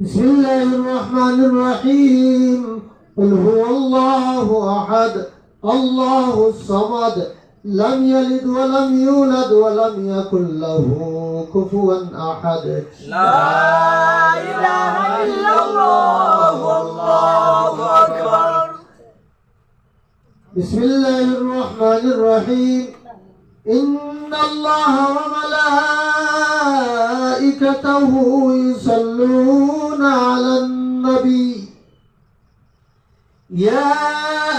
بسم الله الرحمن الرحيم قل هو الله أحد الله الصمد لم يلد ولم يولد ولم يكن له كفوا أحد لا إله إلا الله والله أكبر بسم الله الرحمن الرحيم إن الله وملائكته يصلون على النبي يا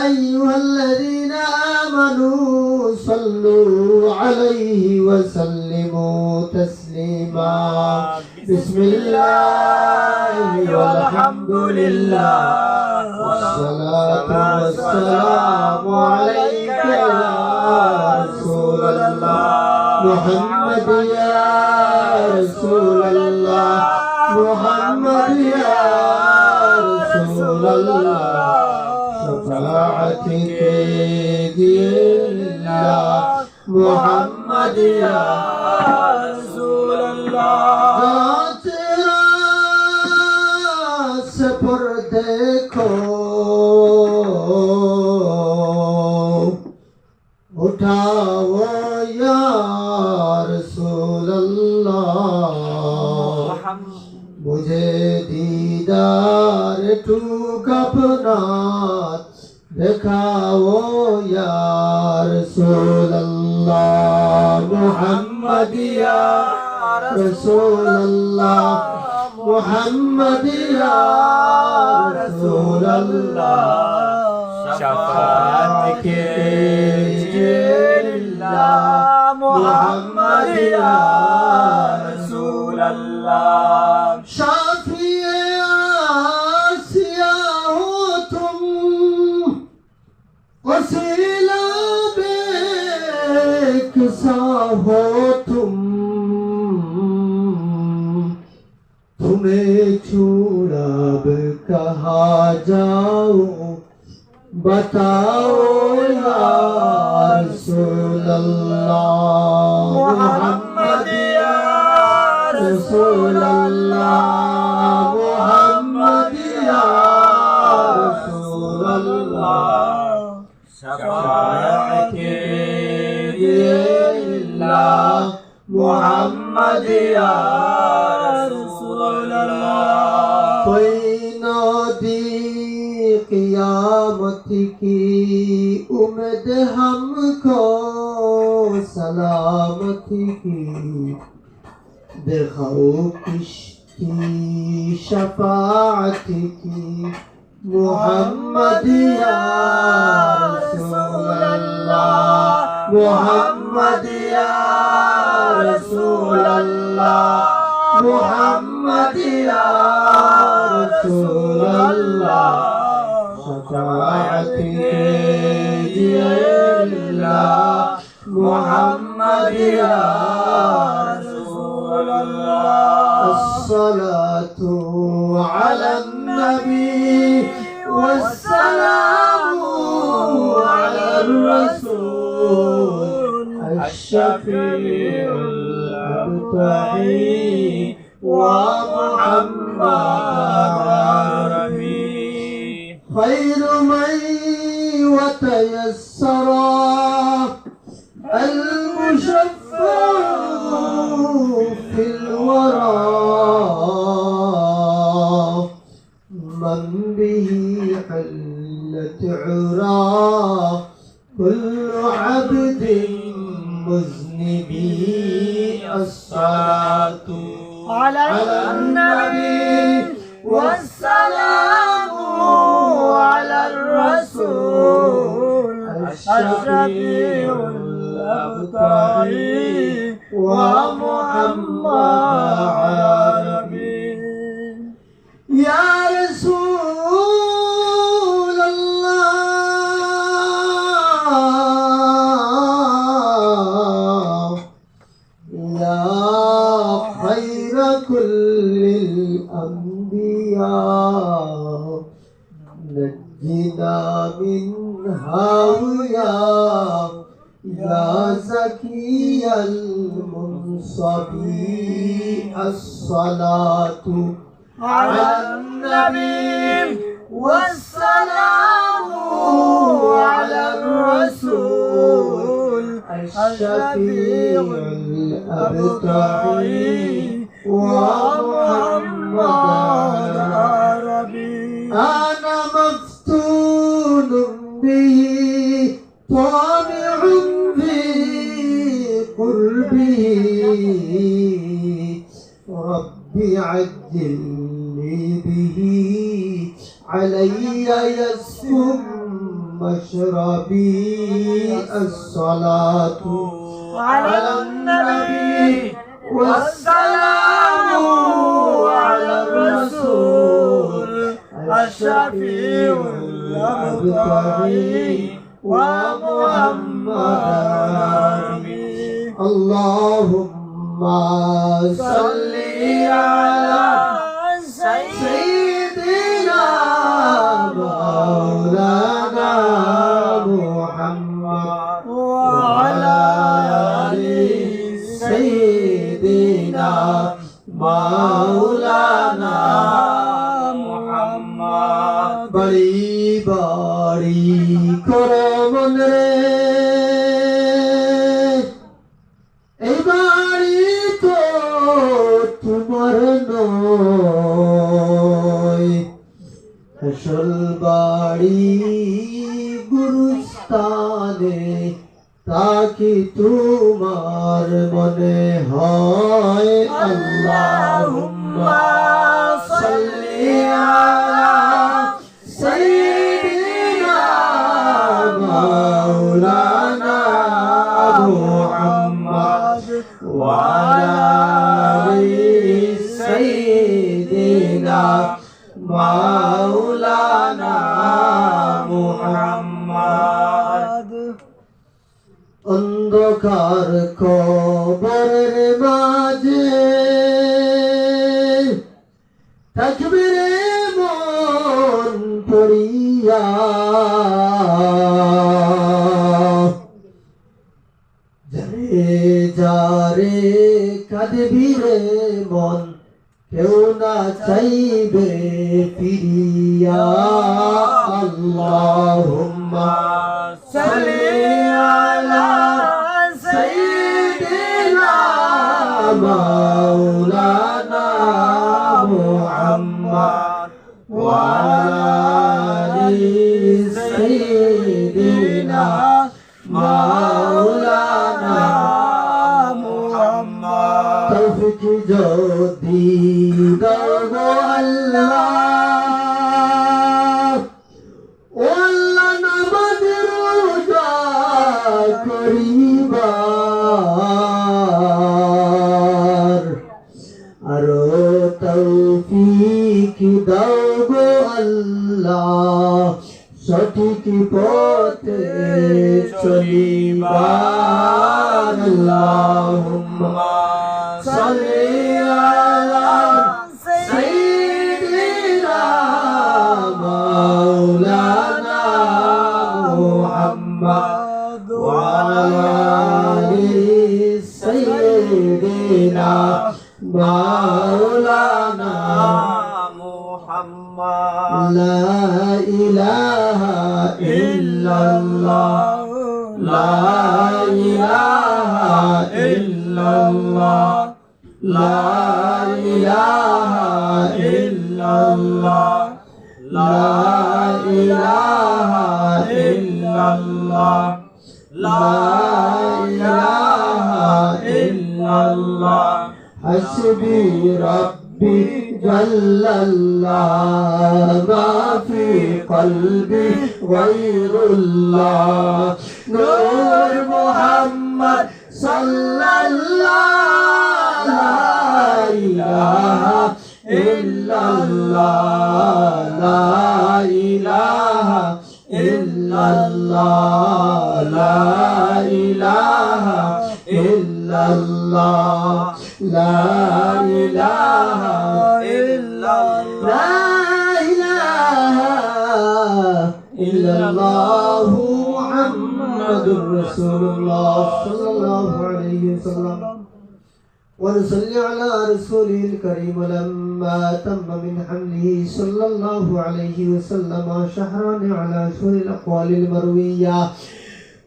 أيها الذين آمنوا صلوا عليه وسلموا تسليما بسم الله والحمد لله والصلاة والسلام عليك يا رسول الله محمد يا رسول الله محمد يا رسول الله شفاعتك لله محمد يا رسول الله तेरा से पर देखो उठाओ या रसूल अल्लाह मुझे दीदार तू अपना दिखाओ या रसूल अल्लाह मुहम्मद या रसूल अल्लाह मुहम्मद या रसूल अल्लाह शफाअत के लिल्लाह मुहम्मद या रसूल अल्लाह शाफिए आसिया हो तुम वसीला बेकसा हो तुम तुम्हें छोड़ा अब कहाँ जाओ बताओ या रसूल अल्लाह मुहम्मद या रसूल अल्लाह मुहम्मद या रसूल अल्लाह शफाअत के लिल्लाह मुहम्मद या रसूल अल्लाह कोई नदी क़यामत की उम्मीद हमको सलामती की दिखाओ किश्ती शफाअत की मुहम्मद या रसूल अल्लाह मुहम्मद या रसूल अल्लाह मुहम्मद या रसूल अल्लाह शफाअत लिल्लाह मुहम्मद या रसूल अल्लाह अस्सलातु अला नबी वस्सलामु अला रसूल अश्शफीउल मुत्तकी ومحمد خير من وتيسر المشفع في الورى من به حلت عرى كل عبد مذنب الصلاة على النبي والسلام على الرسول الشفيع الأبطال ومحمد يا رسول الله يا خير كل الأنبياء نجنا من هاوية يا زكي المنصبي الصلاة على النبي والسلام على الرسول الشفيع الأبتعي ومحمد عربي أنا مفتون به طامع في قربه ربي عجل لي به علي يسكن مشربي الصلاة على النبي والسلام على الرسول الشفيع الأبتعي ومحمد عربي اللهم صل على سيدنا مولانا محمد وعلى آل سيدنا مولانا محمد बड़ी बड़ी করমন রে এই বাড়ি তো তোমার নয় আসল বাড়ি গুরুস্থানে তাকি তোমার মনে হয় আল্লাহুম্মা সাল্লি আলা سيدنا مولانا محمد وعلى آل سيدنا مولانا محمد অন্ধকার কবরের মাঝে থাকবে রে মন পড়িয়া যারে যারে কাঁদবি রে মন কেউ না চাইবে ফিরিয়া আল্লাহুম্মা সাল্লি আলা সাইয়্যিদিনা মাওলানা মুহাম্মদ ওয়া আলা আলি সাইয়্যিদিনা মাওলানা মুহাম্মদ তৌফিক যদি দাও গো আল্লাহ ও আল্লাহ নামাজ রোজা করিবার আরো তৌফিক দাও গো আল্লাহ সঠিক পথে চলিবার আল্লাহুম্মা সাল্লি আলা সাইয়্যিদিনা মাওলানা মুহাম্মদ ওয়া আলা আলি সাইয়্যিদিনা মাওলানা মুহাম্মদ লা ইলাহা ইল্লাল্লাহ লা ইলাহা ইল্লাল্লাহ লা ইলাহা ইল্লাল্লাহ লা ইলাহা ইল্লাল্লাহ লা ইলাহা ইল্লাল্লাহ হাসবি রাব্বি জাল্লাল্লাহ মা ফি কলবি গায়রুল্লাহ নূর মুহাম্মদ সাল্লাল্লাহ লা ইলাহা ইল্লাল্লাহ লা ইলাহা ইল্লাল্লাহ লা ইলাহা ইল্লাল্লাহ লা ইলাহা ইল্লাল্লাহ মুহাম্মাদুর রাসূলুল্লাহ সাল্লাল্লাহু আলাইহি ওয়াসাল্লাম ونصلي على رسوله الكريم لما تم من حمله صلى الله عليه وسلم شهران على أشهر الأقوال المروية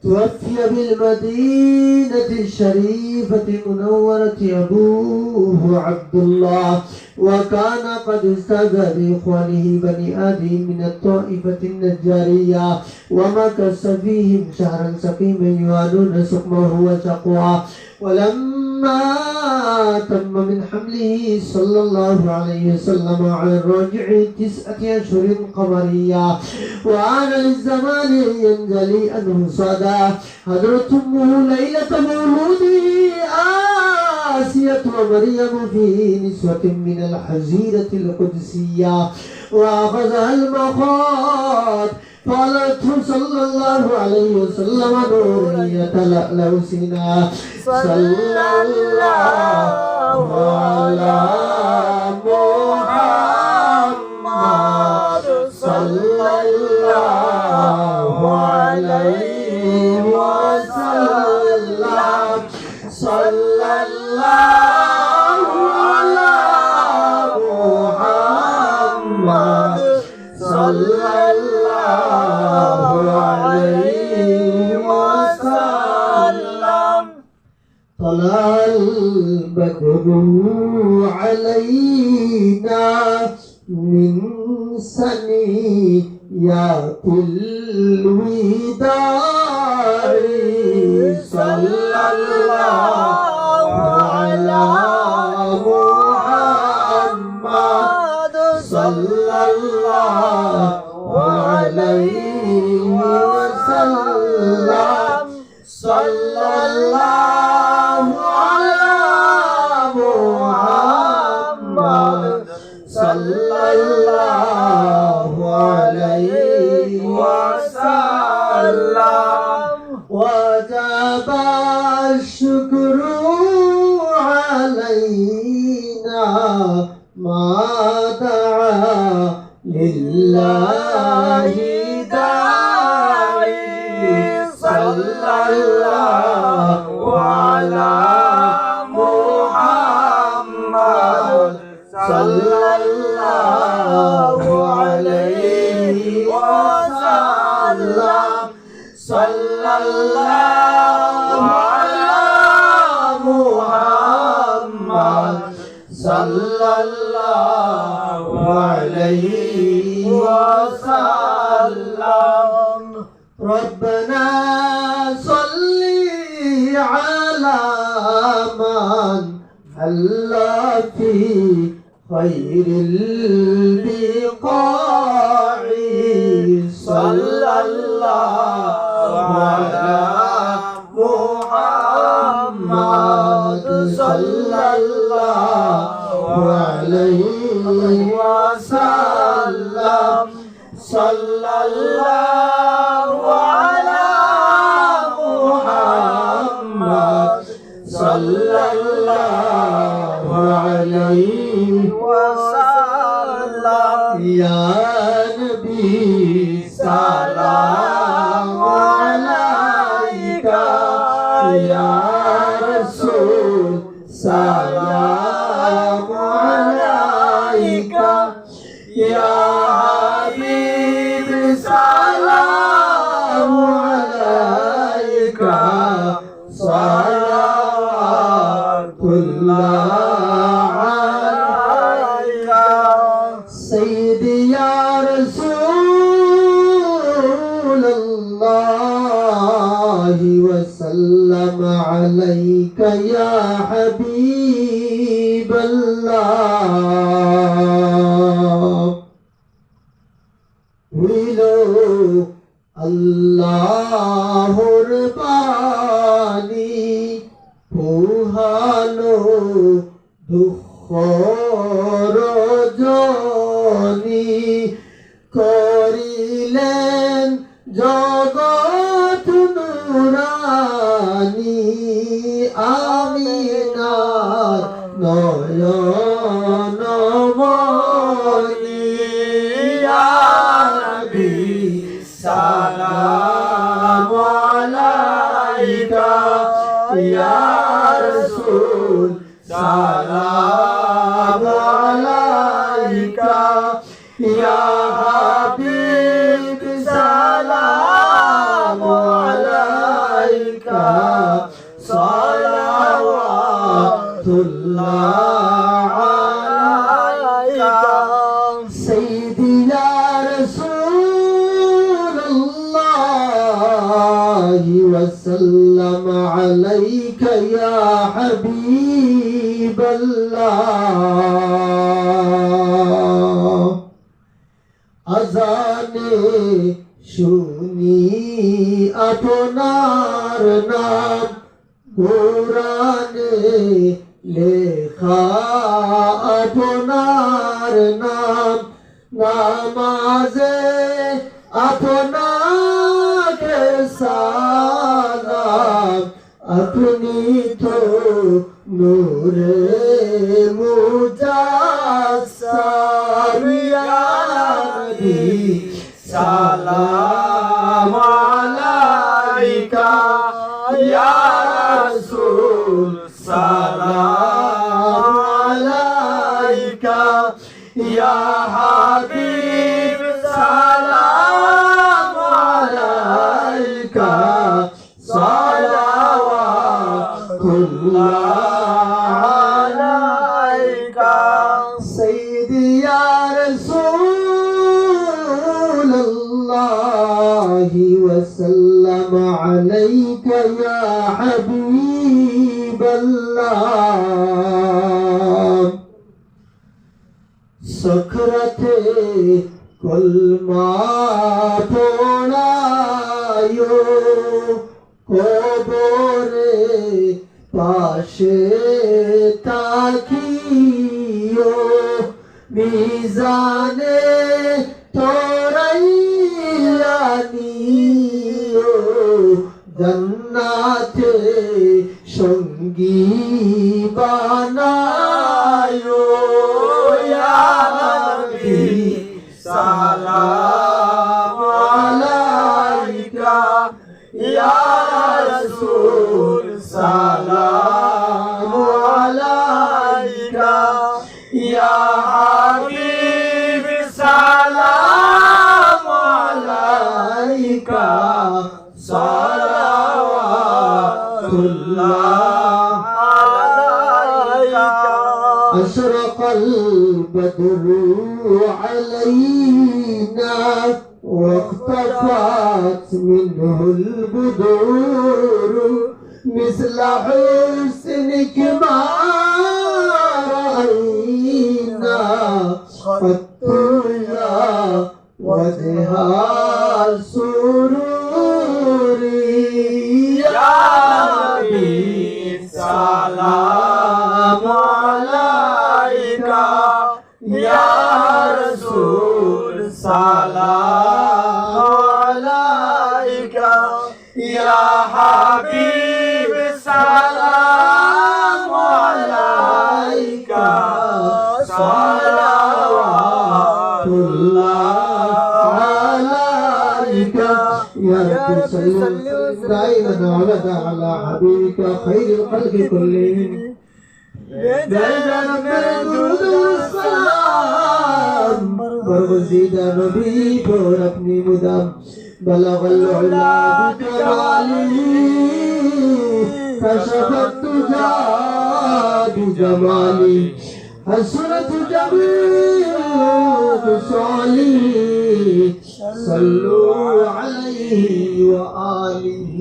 توفي بالمدينة الشريفة المنورة أبوه عبد الله وكان قد استاذ بإخوانه بني آدم من الطائفة النجارية ومكث فيهم شهرا سقيما يوالون سقمه وشقواه ولما تم من حمله صلى الله عليه وسلم على الرجع 9 أشهر قمرية وعاد للزمان ينجلي أنه صدى حضرت أمه ليلة مولوده آسية ومريم في نسوة من الحزيرة القدسية وأخذها المخاض قالت صلى الله عليه وسلم نورية لألوسنا صلى الله على محمد صلى الله عليه وسلم صلى الله على محمد صلى الله عليه وسلم طلع البدر علينا من ثنيات الوداع صلى الله على محمد صلى الله عليه وسلم صلى الله على محمد صلى الله عليه وسلم وجب الشكر علينا ما دعا لله داعي صلى الله على محمد صلى الله عليه وسلم صلى الله على محمد صلى الله عليه وسلم ربنا صل على من حل في خير البقاع صلى الله على محمد صلى الله عليه وسلم صلى الله على محمد صلى الله عليه وسلم يا نبي سلام عليك يا رسول سلام عليك يا حبيب سلام عليك صلوات الله عليك سيدي يا رسول الله وسلم عليك يا حبيب الله ويلو আল্লাহর বাণী পোহালো দুঃখ রজনী করিলেন জগৎ নুরানী আমিনার নয়ন মনি ইয়া নবী সালাম আলাইকা ইয়া রাসূল সালাম আলাইকা ইয়া হাবিব সালাম আলাইকা সালাওয়াতুল্লাহ আলাইকা সাইয়্যিদি ইয়া রাসূলুল্লাহ ওয়া সাল্লাম আলাইকা ইয়া হাবিবাল্লাহ আজানে শুনি আপনার নাম কোরআনে লেখা আপনার নাম নামাজে আপনাকে সালাম আপনি তো নূরে মুজাসসাম ইয়া নবী সালাম আলাইকা ইয়া রাসূল সালাম আলাইকা ইয়া হাবিব সালাম আলাইকা সালাওয়াতুল্লাহ আলাইকা সাইয়্যিদি ইয়া রাসূলুল্লাহ ওয়া সাল্লাম আলাইকা ইয়া হাবিবাল্লাহ সখরাতে কলমা পড়ায়ো কবরে পাশে তাকিও মিজানে তোরাইয়া নিও জান্নাতে সঙ্গী বানায়ো ইয়া নবী সালাম আলাইকা ইয়া রাসূল সালাম আলাইকা ইয়া হাবিব সালাম আলাইকা সালাওয়াতুল্লাহ আলাইকা أشرق البدر علينا واختفت منه البدور مثل حسنك ما رأينا قط يا وجه السرور يا نبي سلام عليك يا رسول سلام عليك يا حبيب سلام عليك صلوات الله عليك يا رب صل وسلم دائما ابدا على حبيبك خير الخلق كلهم برغزيدا نبي پر اپنی مدام بلغ العلا بكماله كشف الدجى بجماله حسنت جميع خصاله صلوا عليه وآله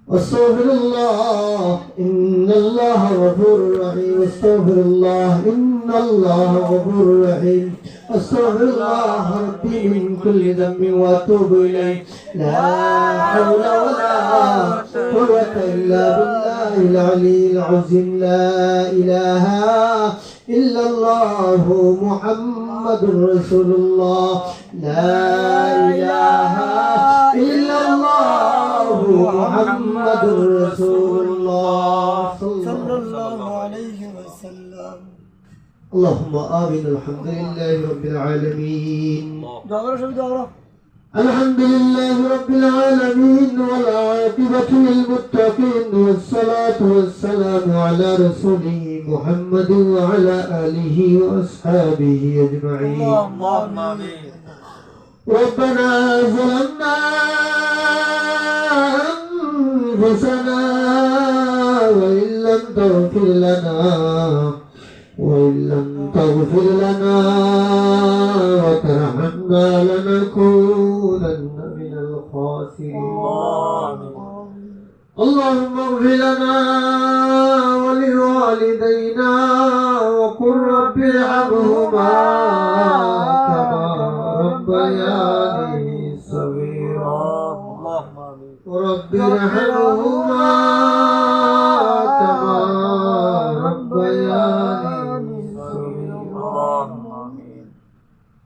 استغفر الله إن الله غفور رحيم استغفر الله إن الله غفور رحيم استغفر الله ربي من كل ذنب واتوب إليه لا حول ولا قوة إلا بالله العلي العظيم لا إله إلا الله محمد رسول الله لا إله إلا الله محمد رسول الله صلى الله عليه وسلم اللهم آمين الحمد لله رب العالمين الحمد لله رب العالمين والعاقبة للمتقين والصلاة والسلام على رسوله محمد وعلى آله وأصحابه أجمعين اللهم آمين ربنا ظلمنا أنفسنا وإن لم تغفر لنا وترحمنا لنكونن من الخاسرين اللهم اغفر لنا ولوالدينا وقل رب ارحمهما كما ربياني صغيرا اللهم آمين رب ارحمهما كما ربياني صغيرا اللهم آمين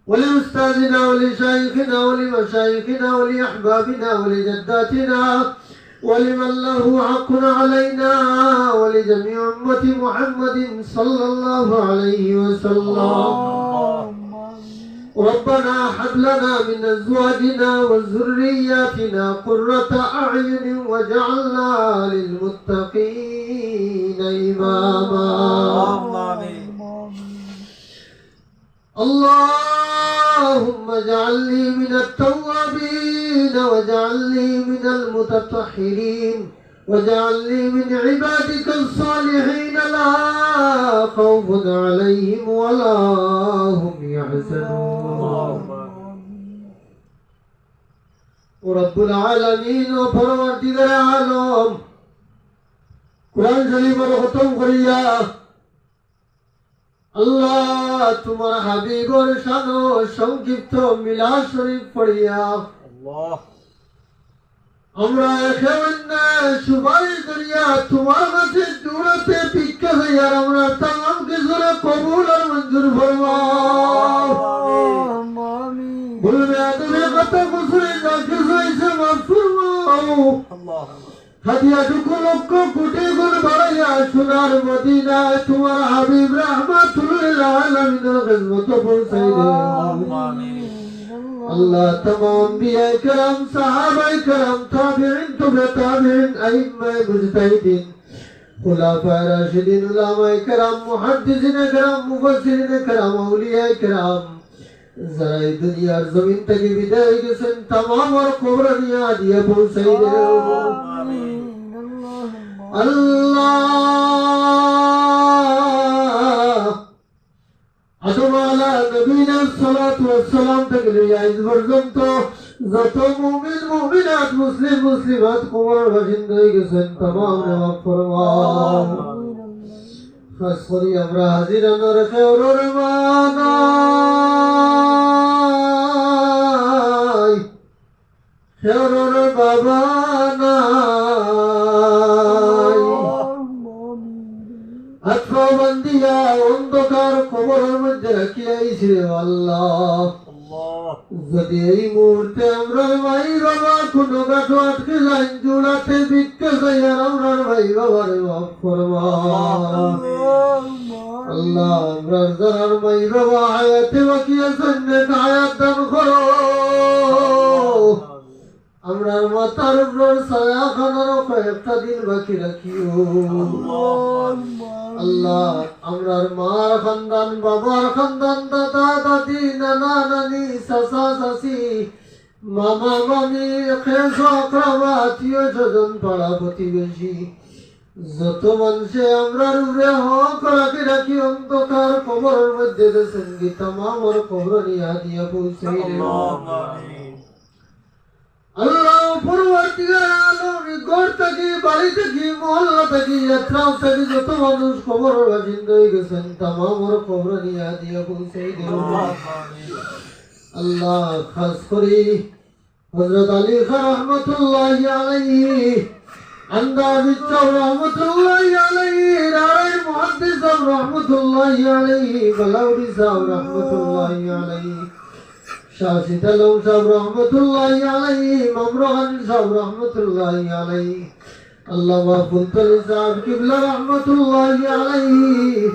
ولأستاذنا ولشيخنا ولمشايخنا ولأحبابنا ولجداتنا ولمن له حق علينا ولجميع أمة محمد صلى الله عليه وسلم ربنا هب لنا من أزواجنا وذرياتنا قرة أعين واجعلنا للمتقين إماما اللهم آمين اللهم اجعلني من التوابين واجعلني من المتطهرين واجعلني من عبادك الصالحين لا خوف عليهم ولا هم يحزنون ورب العالمين وپروردگار عالم قرآن شریف ختم করিয়া আল্লাহ তোমার হাবিবের শান ও সংক্ষিপ্ত মিলাদ শরীফ পড়িয়া الله আমরা একেবারে সুপারিশ করিয়া তোমার কাছে দৌড়াতে ভিক্ষা হইয়া আমরা তামাম কিছুরে কবুল আর মঞ্জুর ফরমাও বলবে আদমের কথা কুসুরে যা কিছু হয়েছে মাফ ফরমাও الله হাদিয়া টুকু লক্ষ কোটি গুণ বাড়াইয়া সোনার মদিনায় তোমার হাবিব রাহমাতুল আলামিনের খিদমত পৌঁছাই দে اللهم آمين আল্লাহ तमाम अंबिया کرام साहबा کرام ताबिईन तबे ताबिईन अइम्मा मुजतहिदीन खुलाफा राशिदीन उलामा کرام मुहद्दिसिन کرام मुफस्सिरिन کرام औलिया کرام যারা দুনিয়ার জমিন থেকে বিদায় গেছেন तमाम और কবরনিয়া দিয়ে পৌঁছাই দে আল্লাহ আদম আলা নবীনা সালাতু ওয়াস সালাম থেকে নিয়ে আজ পর্যন্ত যত মুমিন মুমিনাত মুসলিম মুসলিমাত কবর বাসিন্দা হয়ে গেছেন तमाम মাফ ফরমাও খাস করে আমরা হাজিরানোর খেওরের মানাই খেওরের বাবা নাই আত্মা বন্দিয়া অন্ধকার কবরের মধ্যে রাখিয়াইছি রে আল্লাহ الله যদি এই মুহূর্তে আমরা ভাই বাবা কোনো গাঠো আটকে লাইন জোড়াতে ভিক্ষা চাইয়ার আমরা ভাই বাবার মাফ ফরমাও আল্লাহ আমরা যারা ভাই বাবা হায়াতে বাকি আছেন নেক হায়াত দান করো আমরা মাতার উপর ছায়া খানারও কয়েকটা দিন বাকি রাখিও আল্লাহ আমরার মার খানদান বাবার খানদান দাদা দাদি নানা নানি চাচা চাচি মামা মামি খেস আকরাবা আত্মীয় স্বজন পাড়া প্রতিবেশী যত মানুষে আমরার উপরে হক রাখি রাখি অন্ধকার কবরের মধ্যে গেছেন কি তামামর কবর নিয়া দিয়া পৌঁছাই রে اللهم آمين আল্লাহ পরবর্তীকার আলম ঘর থেকে বাড়ি থেকে মহল্লা থেকে যাত্রা থেকে যত মানুষ খবর বাসিন্দা হয়ে গেছেন তামামর খবর নিয়ে দিয়া পৌঁছাই দেব اللهم آمين আল্লাহ খাস করে হযরত আলী খান রহমাতুল্লাহি আলাইহি আন্দাজি চাও রহমাতুল্লাহি আলাইহি রায় মুহাদ্দিস রহমাতুল্লাহি আলাইহি বালাউরি সাহেব রহমাতুল্লাহি আলাইহি শাহিদ আলম সাহেব রহমতুল্লাহি আলাইহি মামরুহান সাহেব রহমতুল্লাহি আলাইহি আল্লামা ফুলতলি সাহেব কিবলা রহমতুল্লাহি আলাইহি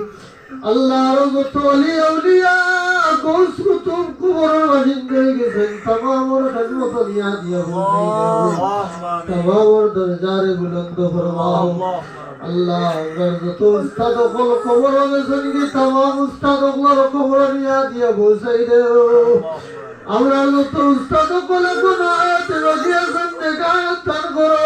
আল্লাহ রহমত ওলি আউলিয়া গোস কুতুব কুবরের বাসিন্দা হয়ে গেছেন তামামর খেদমত নিয়া দিয়া তামামর দরজারে বুলন্দ ফরমাও আল্লাহ আমরার যত উস্তাদ অকল কবর গেছেন কি তামাম উস্তাদ অকলের কবর নিয়া দিয়া বসাই দেও আমরা যত উস্তাদ অকলে কোন আয়াতে রসিয়াছেন দেখা দান করো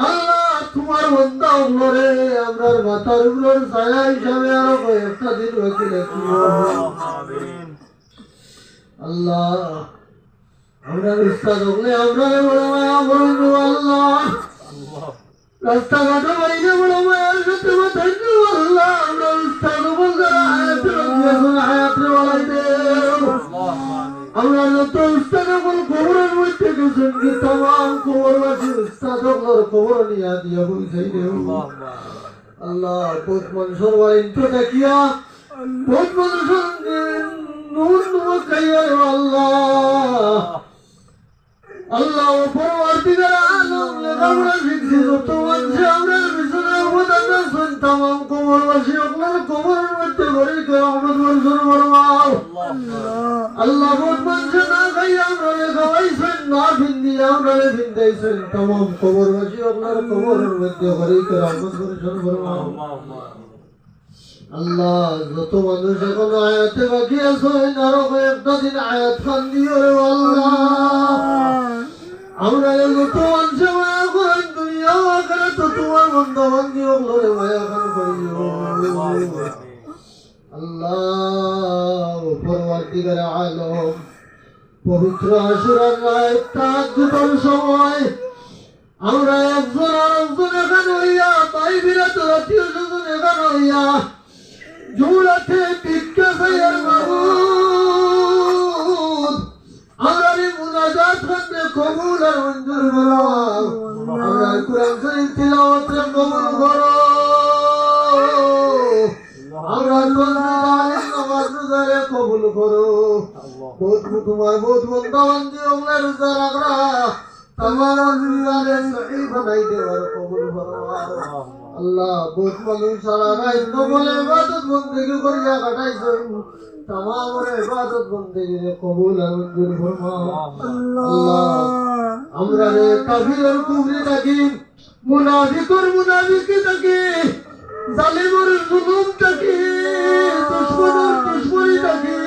আল্লাহ তোমার বন্দা উমরে আমরার মাথার উপর ছায়া হিসাবে আরো কয়েকটা দিন বাকি রাখিও আল্লাহ আমরা উস্তাদ হলে আমরা বড় মায়া বলবো আল্লাহ রাস্তাঘাটে বাইরে বড় মায়ার সাথে মাথায় আল্লাহ আমরা উস্তাদ বলতে হায়াতে বলাই দেব আমরা যত উস্তাদ বল খবরের মধ্যে গেছেন কি তাম খবরবাসী উস্তাদ খবর নিয়ে দিয়া বলছেই দেব আল্লাহ বহুত মানুষের বাড়ির তো দেখিয়া বহুত মানুষের নূর নূর খাইয়া আল্লাহ আল্লাহ পরবর্তীকালে আলম লেখাপড়া শিখছি যত মানুষ আমরা পিছনে অবদান আছেন তামাম কবরবাসী আপনার কবরের মধ্যে ঘরে কেমন বর্ষণ করবাও আল্লাহ বহুত মানুষ না খাইয়া আমরা খাওয়াইছেন না ভিন্দি আমরা ভিন্দাইছেন তামাম কবরবাসী আপনার কবরের মধ্যে ঘরে কেমন বর্ষণ করবাও আল্লাহ যত মানুষ এখন আয়াতে বাকি আছেন আরো কয়েকটা দিন আয়াত খান দিও রে আল্লাহ আমরা যত মানুষ মায়া করেন দুনিয়া আখেরাতে তো তোমার বন্ধা বান্ধি ওগুলো মায়া খান করিও আল্লাহ পরবর্তীকালে আলম পবিত্র আশুরার রাত তাহাজ্জুদের সময় আমরা একজন আরেকজন এখানে হইয়া তাই বিরাট জাতীয় স্বজন এখানে হইয়া জুড়াতে ভিক্ষা চাইয়ার মাবুদ আমরা মুনাজাত করতে কবুল আর মঞ্জুর করো আমরা কুরআন শরীফ তিলাওয়াতে কবুল করো আমরা তসবিহ নামাজ রোজারে কবুল করো বহুত তোমার বহুত বন্দা বান্দি ওগুলা রোজা রাখরা তোমার জিয়ারে সহি বানাই দেওয়ার কবুল করো আল্লাহ বহুত মানুষ সারা রাত নবলে ইবাদত বন্দেগি করিয়া কাটাইছেন तमाम इबादत बंदगी रे कबूल और मंजूर फरमाओ अल्लाह हमरा रे काफिर और कुफरी तकी मुनाफिक और मुनाफिकी तकी जालिम और जुलूम तकी दुश्मन और दुश्मनी तकी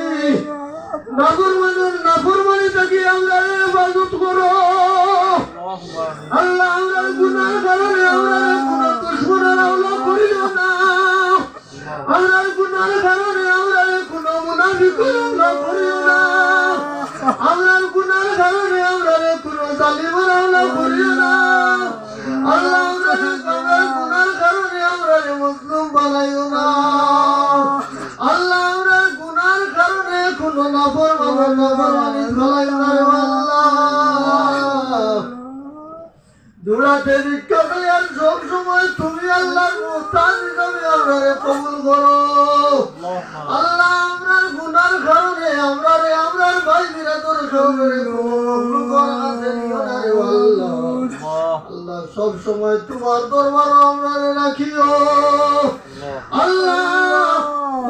नाफरमान और नाफरमानी तकी हमरा रे इबादत करो अल्लाह हमरा गुनाह करे हमरा गुनाह दुश्मन और अल्लाह करियो ना हमरा गुनाह करे हमरा কোনো মুনাফিক আল্লাহ করিও না আমরার গুনার কারণে আমরারে কোনো জালিমের আল্লাহ করিও না আল্লাহ আমরারে গুনার কারণে আমরারে মুসলিম বানাইও না আল্লাহ আমরার গুনার কারণে কোনো নাফরমানি ফলাইও না আল্লাহ দুরাতে ভিক্ষা দেয়ার সব সময় তুমি আল্লাহর মুহতাজ হিসাবে আমরারে কবুল করো আল্লাহ আমরার গুনার কারণে আমরারে আমরার ভাই বিরাদর সবরে কবুল করা আছে নিও না রে আল্লাহ আল্লাহ সব সময় তোমার দরবারে আমরারে রাখিও আল্লাহ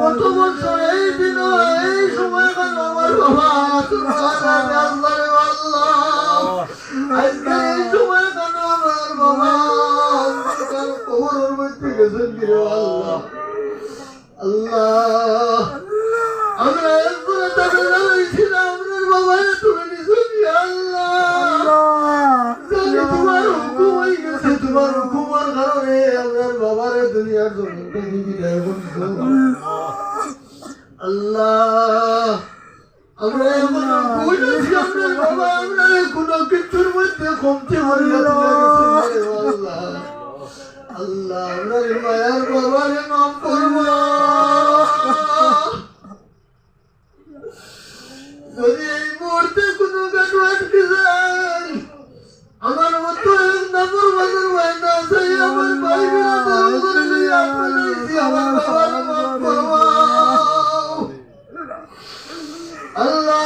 কত বছর এই দিন এই সময় কেন আমার বাবা তোমার আল্লাহ রে আল্লাহ আজকে এই সময় কেন আমার বাবা কবরের মধ্যে গেছেন কি রে আল্লাহ আল্লাহ আমরা একবার তাকে জানাইছিলাম আপনার বাবারে তুমি নিছো কি আল্লাহ জানি তোমার হুকুম হয়ে গেছে তোমার হুকুমের কারণে আপনার বাবারে দুনিয়ার জমিন থেকে বিদায় করছো আল্লাহ আমরা এখন বুঝেছি আপনার বাবা আমরা কোনো কিছুর মধ্যে কমতে পারি না আল্লাহ আল্লাহ আমরা মায়ার বাবারে মাফ করবো যদি এই মুহূর্তে কোনো গাড়ি আটকে যায় আমার মতো এক নম্বর বাজার বাইনা আছে আমার ভাই বিরাদার করে নিয়ে আটকে আমার বাবারে মাফ করবো আল্লাহ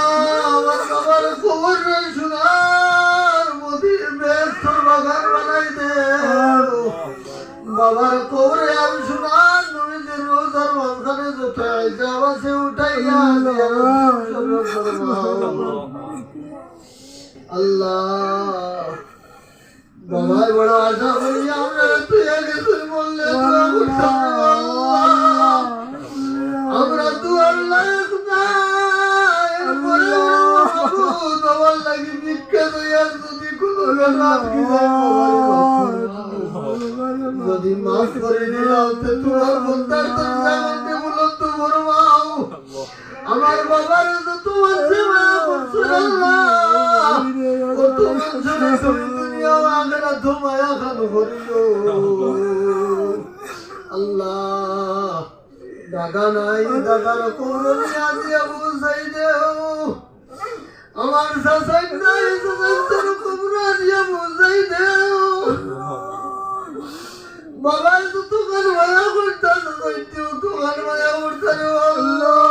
আমার বাবার খবর নেই শোনার মোদির বেস্তর বাগান বানাই দে বাবার কবরে আমি শোনার নবীদের রোজার মাঝখানে যত আইজাব আছে উঠাই আইয়া জিয়ারত ফরমাও আল্লাহ বাবার বড় আশা করি আমরা তুই আগে তুই বললে আমরা দুয়ার লায়ক না এরপরে তোমার লাগি ভিক্ষা দইয়ার যদি কোনো রাত যদি মাফ করে দিলাও তো তোমার বন্দার দরজাতে বলন্ত ফরমাও আমার বাবার তো তোমার সেবা করছো আল্লাহ কত মানুষের তুমি দুনিয়া আখেরাত তোমায় খান করিও আল্লাহ দাদা নাই দাদার কোমর নিয়া দিয়া বুঝাই দেও আমার শাসাই নাই শাসাই কোমর নিয়া বুঝাই দেও বাবার তো তোমার মায়া করতাম কইতেও তোমার মায়া করতাম আল্লাহ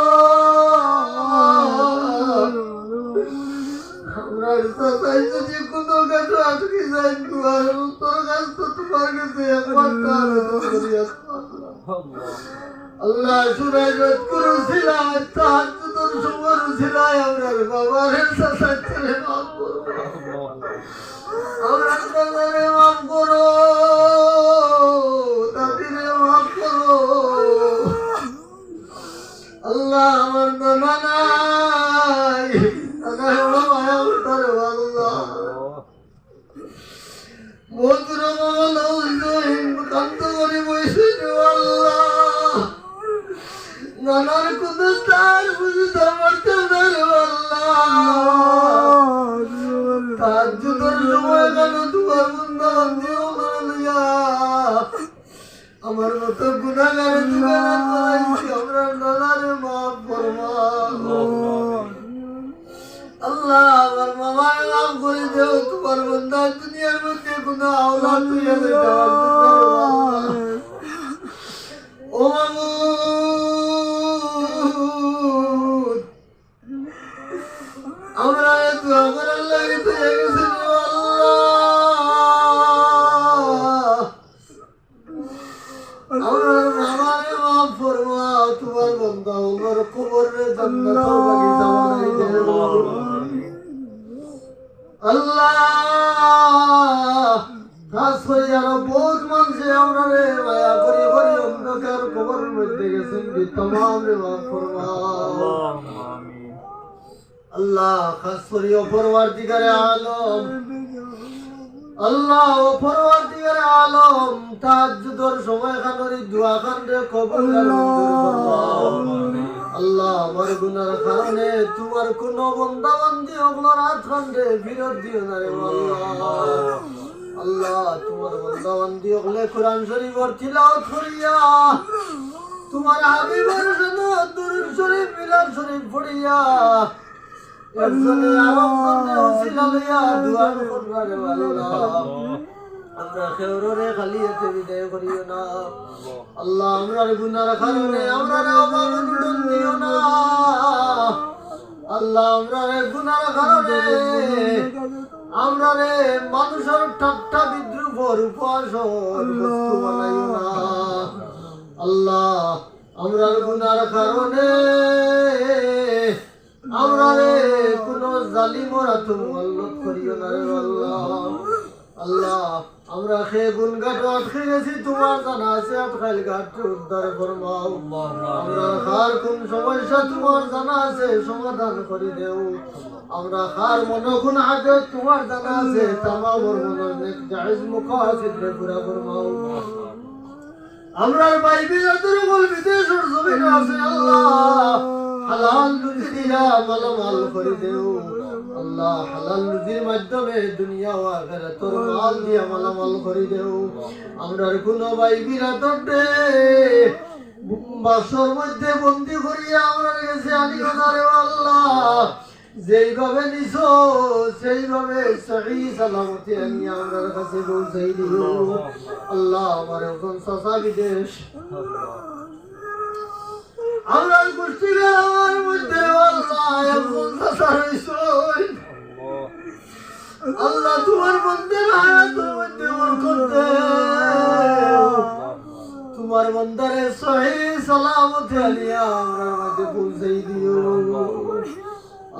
আমরা শাসাই যদি কোনো কাছে আটকে যাই তোমার তোর কাছ তো তোমার কাছে একবার তার করিয়া আল্লাহ সুরাজত করছিলাম তাহাজ্জুদের সময় ছিলাই আমরা বাবার শাসাই ছেলে মাফ করো আমরা দাদারে মাফ করো দাদিরে মাফ করো আল্লাহ আমার নানা নাই দাদা হলো মায়া উত্তর আল্লাহ বহুত রকম কান্ত করে বসে আল্লাহ নানার কোনো তার বুঝতে পারতাম না আল্লাহ তাহাজ্জুদের সময় কেন তোমার বন্ধা বান্ধিও করে লইয়া আমার মতো গুনাহগারে দুগানা করাইছি আমরা নানারে মাফ ফরমাও আল্লাহ আমার মামারে মাফ করে দেও তোমার বন্ধা দুনিয়ার মধ্যে কোনো আওলাদ তুইয়া দিতে ও মামুদ আমরা দোয়া করার লাগে তুই গেছি আমার মামারে মাফ ফরমাও তোমার বন্ধা ওর কবরে জান্নাতের বাগিচা বানাই দেও আল্লাহ খাস করে আরো বহুত মানুষে আমরা রে মায়া করি করি অন্ধকার কবরের মধ্যে গেছেন তামাম রে মাফ ফরমাও আল্লাহ খাস করে ও পরওয়ারদিগারে আলম আল্লাহ ও পরওয়ারদিগারে আলম তাহাজ্জুদের সময় খানরি দোয়া খান রে কবুল আর মঞ্জুর ফরমাও আল্লাহ আমার গুনার কারণে তোমার কোন বান্দা বান্দি ওগুলোর হাত খান রে ফিরত দিও না রে আল্লাহ আল্লাহ তোমার বান্দা বান্দি ওগুলো কোরআন শরীফের তিলাওয়াত করিয়া তোমার হাবিবের সুন্নাত দুরূদ শরীফ মিলাদ শরীফ পড়িয়া একজনে আরেকজনে ওসিলা লইয়া দোয়া করবা রে আল্লাহ আমরা খেউরে খালি এতে বিদায় করিও না আল্লাহ আমরার গুনার কারণে আমরার অপমান দিও না আল্লাহ আমরার গুনার কারণে আমরারে মানুষের ঠাট্টা বিদ্রুপর উপহাসর বস্তু বানাইও না আল্লাহ আমরার গুনার কারণে আমরারে কোন জালিমর হাতে মুআল্লাত করিও না রে আল্লাহ আল্লাহ আমরা খে গুনগাট আটকে গেছি তোমার জানা আছে আটকাইল ঘাট উদ্ধার ফরমাও আমরা কার কোন সমস্যা তোমার জানা আছে সমাধান করে দেও আমরা কার মনে কোন হাজত তোমার জানা আছে তামামর মনে নেক জায়েজ মুকাসিদ রে পুরা ফরমাও আমরার বাইবি যাদের বল বিদেশের জমিনে আছে আল্লাহ হালাল রুজি দিয়া মালামাল করে দেও আল্লাহ হালাল রুজির মাধ্যমে দুনিয়া ও আখিরাতের মাল দিয়া মালামাল করে দেও আমরার কোন বাইবিরা দড্ডে বাসর মধ্যে বন্দি করিয়া আমরার কাছে আনিও না রে আল্লাহ যেইভাবে নিছো সেইভাবে সহি সালামতি আনিয়া আমরার কাছে পৌঁছাই দিও আল্লাহ আমার এখন সাসা বিদেশ আমরার গোষ্ঠীর মধ্যে আল্লাহ এখন সাসা রইছই আল্লাহ তোমার বন্দের হায়াতের মধ্যে বরকত দেও তোমার বন্দারে সহি সালামতে আলিয়া আমরা মাঝে পৌঁছাই দিও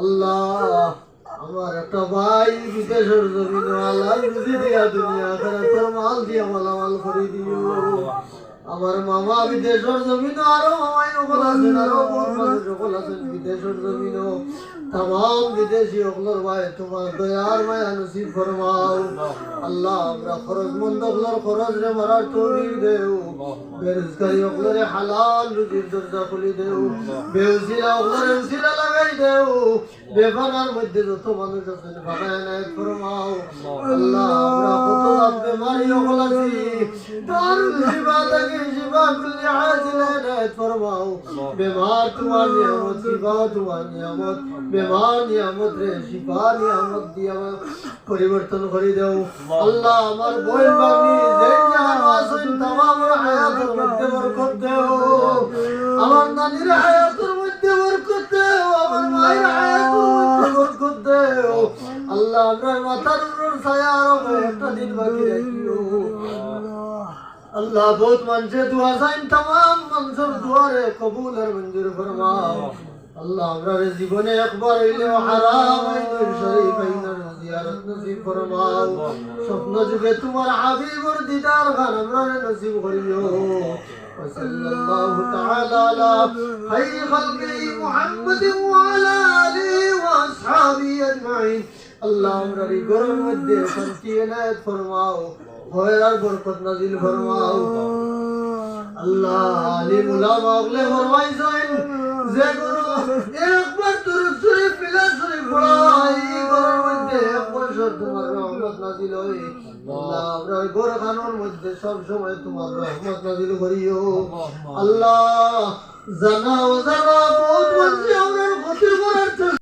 আল্লাহ আমার একটা ভাই বিদেশের জমিন আল্লাহ রুজি দিয়া দুনিয়া আখিরাতের মাল দিয়া মালামাল করে দিও আমার মামা বিদেশের জমিন আরো মামাই সকল আছেন আরো বহুত মানুষ সকল আছেন বিদেশের জমিন तमाम विदेशी अखलर भाई तुम्हार दयार माया नसीब फरमाओ अल्लाह हमरा खरजमंद अखलर खरज रे मरार तौफीक देओ बेरोजगारी अखलर हलाल रुजी दरजा खुली देओ बेवसिला अखलर वसिला लगाई देओ बेफानार मध्य যত মানুষ আছেন বানায় নায় ফরমাও আল্লাহ আমরা কত রাত বেমারি অখল আছি দারুল শিফা থেকে শিফা কুল্লি আজিলা নায় ফরমাও বেমার তোমার নিয়ামত শিফা তোমার নিয়ামত বেমার নিয়ামত রে শিফা নিয়ামত দিয়া পরিবর্তন করে দাও আল্লাহ আমার বই বাগনি যেই জাহান আসেন तमाम হায়াতের মধ্যে বরকত দাও আমার নানির হায়াতের মধ্যে বরকত দাও আমার মায়ের হায়াতের মধ্যে বরকত দাও আল্লাহ আমার মাথার উপর ছায়া রাখো একটা দিন বাকি রাখিও अल्लाह बहुत मन से दुआ साइन तमाम मंसूर दुआ रे कबूल और मंजूर फरमाओ अल्लाह हमारे जीवन में अकबर इले हराम आइन शरीफ आइन जियारत नसीब फरमाओ स्वप्न जुगे तुम्हारा हबीब और दीदार खान हमारे नसीब करियो वसल्लल्लाहु तआला अला खैर खल्क़ि मुहम्मद व अला आलिहि व अस्हाबिहि अजमाइन अल्लाह हमारी गरम मध्य शांति इनायत फरमाओ खैर बरकत नाजिल फरमाओ अल्लाह आलिम उलमा अगले फरमाई जाइन जे गुरु एक बार दुरूद शरीफ मिला शरीफ पढ़ाई गरम मध्य एक बছর তোমার রহমত নাজিল হয় আল্লাহ আমরা গোর খানোর মধ্যে সব সময় তোমার রহমত নাজিল করিও আল্লাহ জানা ও জানা বহুত মানুষ আমরা ক্ষতি করার